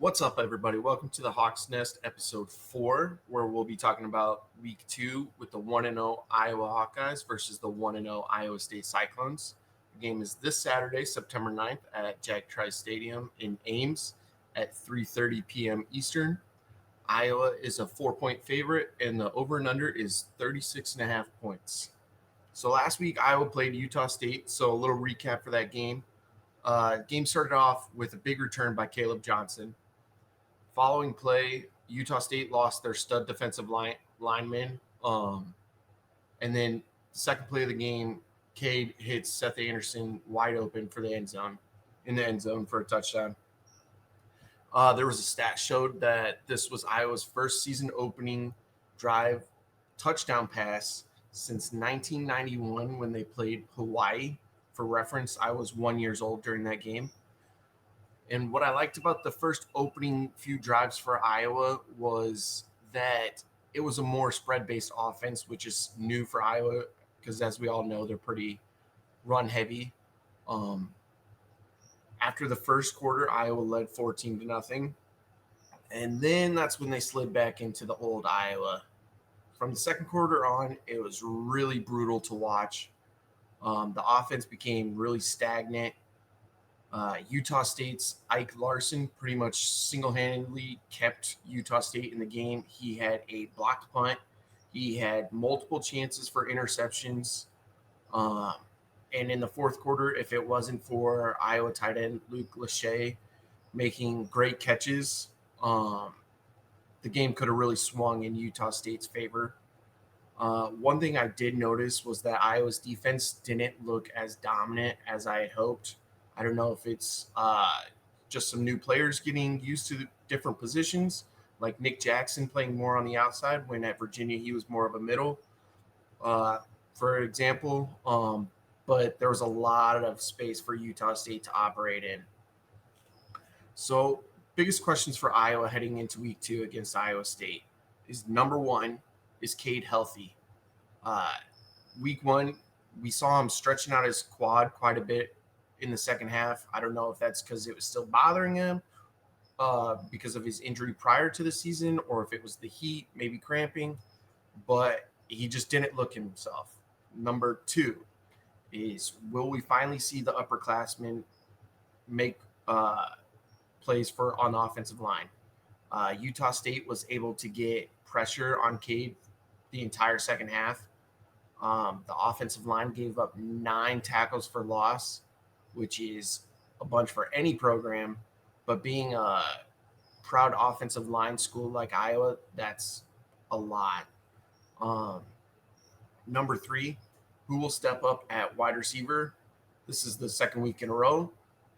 What's up, everybody? Welcome to the Hawks Nest episode 4, where we'll be talking about week 2 with the 1-0 Iowa Hawkeyes versus the 1-0 Iowa State Cyclones. The game is this Saturday, September 9th at Jack Trice Stadium in Ames at 3:30 p.m. Eastern. Iowa is a 4-point favorite, and the over and under is 36.5 points. So last week, Iowa played Utah State, so a little recap for that game. Game started off with a big return by Caleb Johnson. Following play, Utah State lost their stud defensive lineman. And then second play of the game, Cade hits Seth Anderson wide open for the end zone for a touchdown. There was a stat showed that this was Iowa's first season opening drive touchdown pass since 1991 when they played Hawaii. For reference, I was 1 year old during that game. And what I liked about the first opening few drives for Iowa was that it was a more spread-based offense, which is new for Iowa because, as we all know, they're pretty run-heavy. After the first quarter, Iowa led 14-0. And then that's when they slid back into the old Iowa. From the second quarter on, it was really brutal to watch. The offense became really stagnant. Utah State's Ike Larson pretty much single-handedly kept Utah State in the game. He had a blocked punt. He had multiple chances for interceptions. And in the fourth quarter, if it wasn't for Iowa tight end Luke Lachey making great catches, the game could have really swung in Utah State's favor. One thing I did notice was that Iowa's defense didn't look as dominant as I had hoped. I don't know if it's just some new players getting used to different positions, like Nick Jackson playing more on the outside when at Virginia he was more of a middle, for example. But there was a lot of space for Utah State to operate in. So biggest questions for Iowa heading into week 2 against Iowa State is, number one, is Cade healthy? Week 1, we saw him stretching out his quad quite a bit in the second half. I don't know if that's because it was still bothering him because of his injury prior to the season, or if it was the heat, maybe cramping, but he just didn't look himself. Number 2 is, will we finally see the upperclassmen make plays on the offensive line? Utah State was able to get pressure on Cade the entire second half. The offensive line gave up 9 tackles for loss, which is a bunch for any program, but being a proud offensive line school like Iowa, that's a lot. Number 3, who will step up at wide receiver? This is the second week in a row,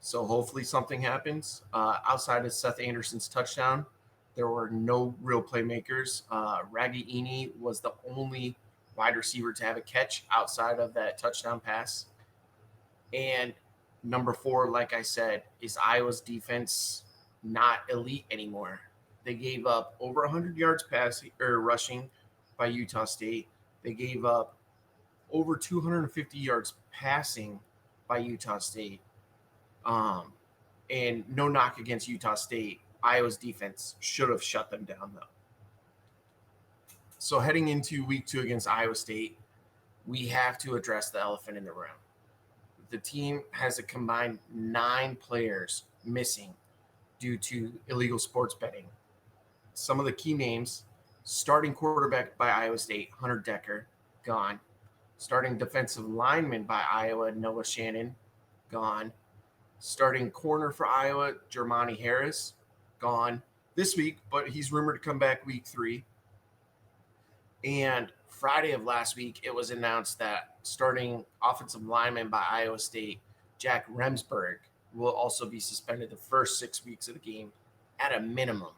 so hopefully something happens. Outside of Seth Anderson's touchdown, there were no real playmakers. Raggy Eni was the only wide receiver to have a catch outside of that touchdown pass. And number 4, like I said, is Iowa's defense not elite anymore. They gave up over 100 yards rushing by Utah State. They gave up over 250 yards passing by Utah State. And no knock against Utah State. Iowa's defense should have shut them down, though. So heading into week 2 against Iowa State, we have to address the elephant in the room. The team has a combined 9 players missing due to illegal sports betting. Some of the key names: starting quarterback by Iowa State, Hunter Decker, gone. Starting defensive lineman by Iowa, Noah Shannon, gone. Starting corner for Iowa, Jermani Harris, gone this week, but he's rumored to come back week 3. And Friday of last week, it was announced that starting offensive lineman by Iowa State, Jack Remsburg, will also be suspended the first 6 weeks of the game at a minimum.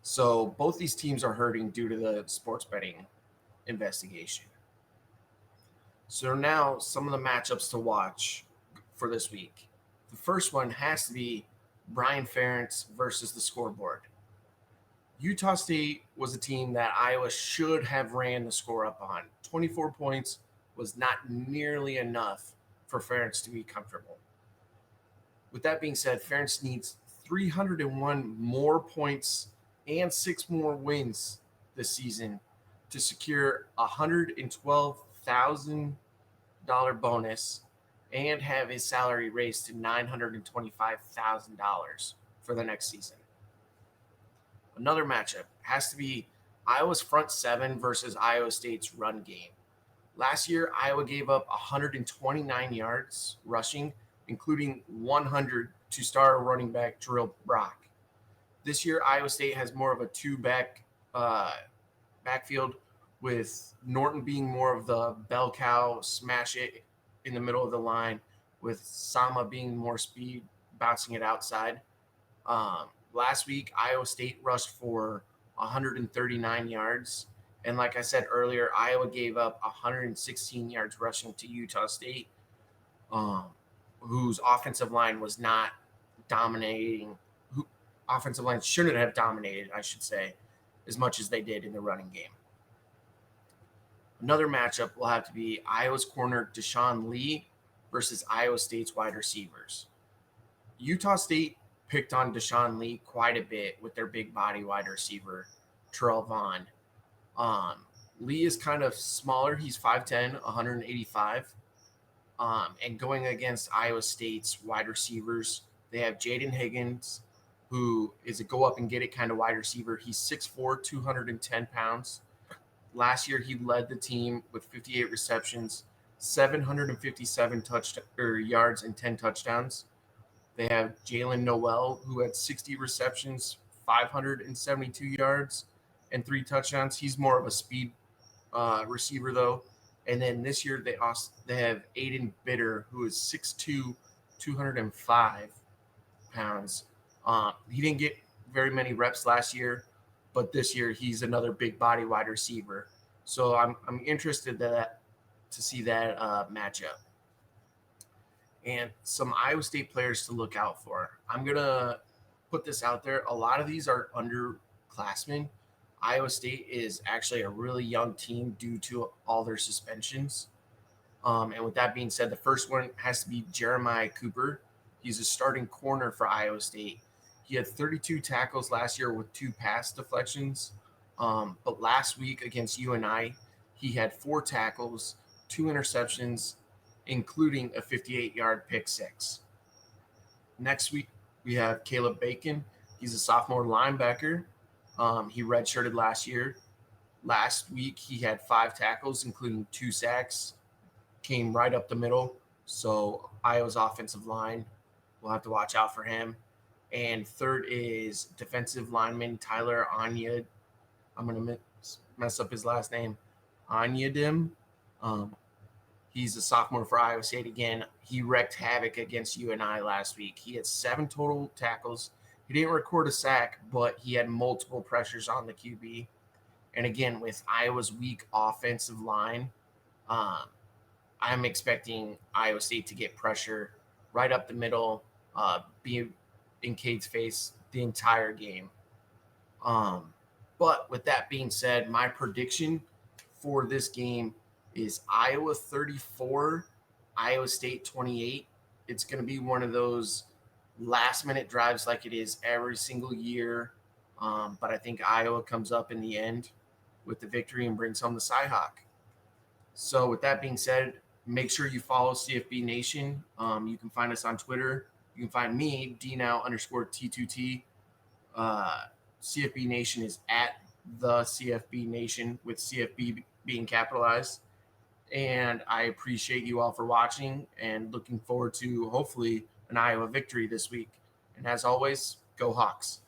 So both these teams are hurting due to the sports betting investigation. So now some of the matchups to watch for this week. The first one has to be Brian Ferentz versus the scoreboard. Utah State was a team that Iowa should have ran the score up on. 24 points was not nearly enough for Ferentz to be comfortable. With that being said, Ferentz needs 301 more points and 6 more wins this season to secure a $112,000 bonus and have his salary raised to $925,000 for the next season. Another matchup has to be Iowa's front seven versus Iowa State's run game. Last year, Iowa gave up 129 yards rushing, including 100 to star running back Drill Brock. This year, Iowa State has more of a backfield, with Norton being more of the bell cow, smash it in the middle of the line, with Sama being more speed, bouncing it outside. Last week, Iowa State rushed for 139 yards. And like I said earlier, Iowa gave up 116 yards rushing to Utah State, whose offensive line was not dominating. Offensive line shouldn't have dominated, I should say, as much as they did in the running game. Another matchup will have to be Iowa's corner Deshaun Lee versus Iowa State's wide receivers. Utah State picked on Deshaun Lee quite a bit with their big body wide receiver, Terrell Vaughn. Lee is kind of smaller. He's 5'10", 185. And going against Iowa State's wide receivers, they have Jaden Higgins, who is a go up and get it kind of wide receiver. He's 6'4", 210 pounds. Last year, he led the team with 58 receptions, 757 yards, and 10 touchdowns. They have Dennis Nowell, who had 60 receptions, 572 yards, and 3 touchdowns. He's more of a speed receiver, though. And then this year, they have Aiden Bitter, who is 6'2", 205 pounds. He didn't get very many reps last year, but this year he's another big body wide receiver. So I'm interested to see that matchup. And some Iowa State players to look out for. I'm going to put this out there. A lot of these are underclassmen. Iowa State is actually a really young team due to all their suspensions. And with that being said, the first one has to be Jeremiah Cooper. He's a starting corner for Iowa State. He had 32 tackles last year with 2 pass deflections. But last week against UNI, he had 4 tackles, 2 interceptions, including a 58-yard pick six. Next week, we have Caleb Bacon. He's a sophomore linebacker. He redshirted last year. Last week, he had 5 tackles, including 2 sacks. Came right up the middle. So Iowa's offensive line, we'll have to watch out for him. And third is defensive lineman Tyler Onyed. I'm going to mess up his last name. Onyedim. He's a sophomore for Iowa State again. He wreaked havoc against UNI last week. He had 7 total tackles. He didn't record a sack, but he had multiple pressures on the QB. And again, with Iowa's weak offensive line, I'm expecting Iowa State to get pressure right up the middle, be in Cade's face the entire game. But with that being said, my prediction for this game is Iowa 34, Iowa State 28. It's going to be one of those last-minute drives like it is every single year. But I think Iowa comes up in the end with the victory and brings home the Cyhawk. So with that being said, make sure you follow CFB Nation. You can find us on Twitter. You can find me, DNow_T2T. CFB Nation is at the CFB Nation, with CFB being capitalized. And I appreciate you all for watching and looking forward to hopefully an Iowa victory this week. And as always, go Hawks.